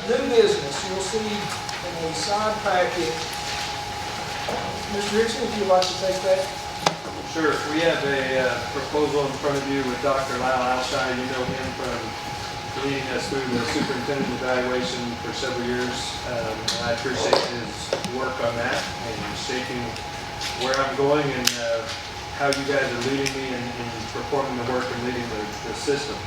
New business, you'll see in a side packet. Mr. Dixon, if you'd like to take that. Sure. We have a proposal in front of you with Dr. Lyle Ailshie. You know him from leading us through the superintendent evaluation for several years. And I appreciate his work on that and shaping where I'm going and how you guys are leading me in performing the work and leading the system.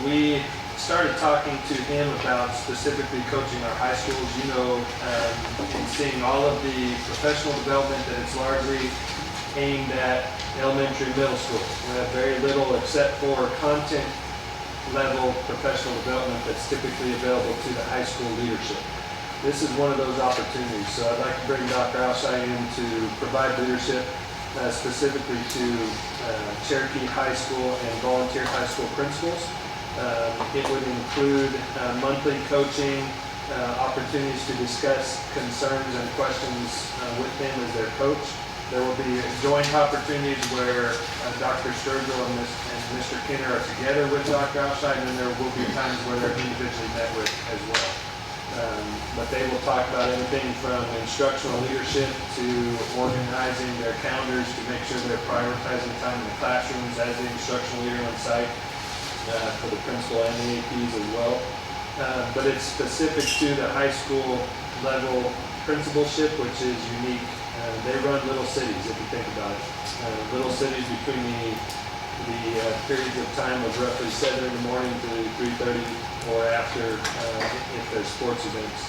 We started talking to him about specifically coaching our high schools. You know, and seeing all of the professional development that it's largely aimed at elementary, middle school. We have very little except for content level professional development that's typically available to the high school leadership. This is one of those opportunities. So I'd like to bring Dr. Ailshie in to provide leadership specifically to Cherokee High School and volunteer high school principals. It would include monthly coaching, opportunities to discuss concerns and questions with him as their coach. There will be joint opportunities where Dr. Sturgill and Mr. Kinner are together with Dr. Ailshie, and then there will be times where they're individually met with as well. But they will talk about anything from instructional leadership to organizing their calendars to make sure they're prioritizing time in the classrooms as the instructional leader on site for the principal and the APs as well. But it's specific to the high school level principalship, which is unique. They run little cities, if you think about it. Little cities between the periods of time of roughly 7 in the morning to 3:30 or after if there's sports events.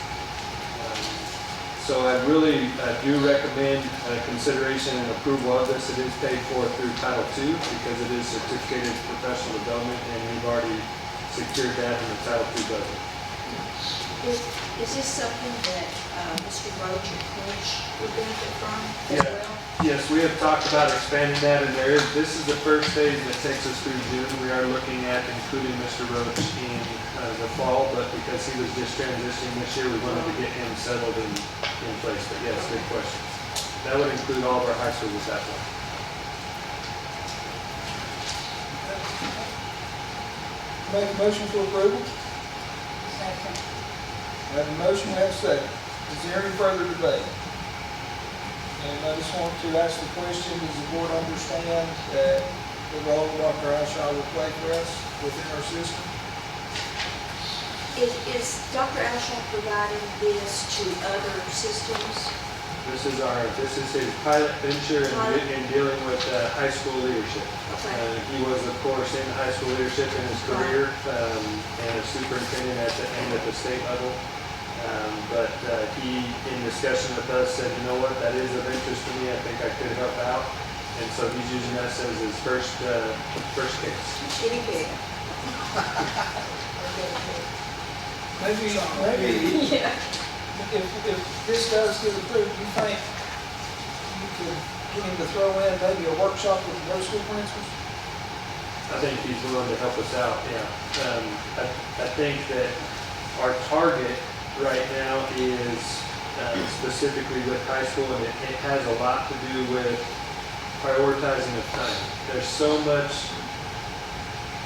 So I really do recommend consideration and approval of this. It is paid for through Title II because it is certificated professional development, and we've already secured that in the Title II budget. Is this something that Mr. Roach and Coach would benefit from as well? Yes, we have talked about expanding that, and this is the first phase that takes us through June. We are looking at including Mr. Roach in the fall, but because he was just transitioning this year, we wanted to get him settled in place. But yes, good question. That would include all of our high schools at that point. Make a motion for approval. Second. We have a motion, we have a second. Is there any further debate? And I just want to ask the question, does the board understand that the role Dr. Ailshie will play for us within our system? Is Dr. Ailshie providing this to other systems? This is his pilot venture in dealing with high school leadership. Okay. He was, of course, in high school leadership in his career and a superintendent at the state level. But he, in discussion with us, said, you know what, that is of interest to me. I think I could help out. And so he's using us as his first case. Guinea pig. Maybe Yeah. if this does get approved, you think you could get him to throw in maybe a workshop with the middle school principals? I think he's willing to help us out, yeah. I think that our target right now is specifically with high school, and it has a lot to do with prioritizing of time. There's so much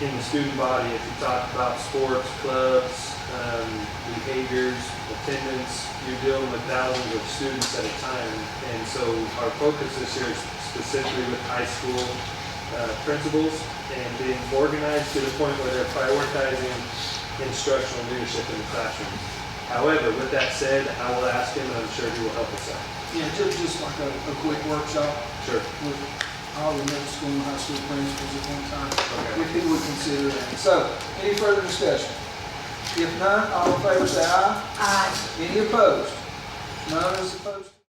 in the student body. If you talk about sports, clubs, behaviors, attendance, you're dealing with thousands of students at a time. And so our focus this year is specifically with high school principals and being organized to the point where they're prioritizing instructional leadership in the classroom. However, with that said, I will ask him, and I'm sure he will help us out. Yeah, just like a quick workshop. Sure. With all the middle school and high school principals at one time. Okay. If he would consider that. So, any further discussion? If none, all in favor say aye. Aye. Any opposed? None is opposed.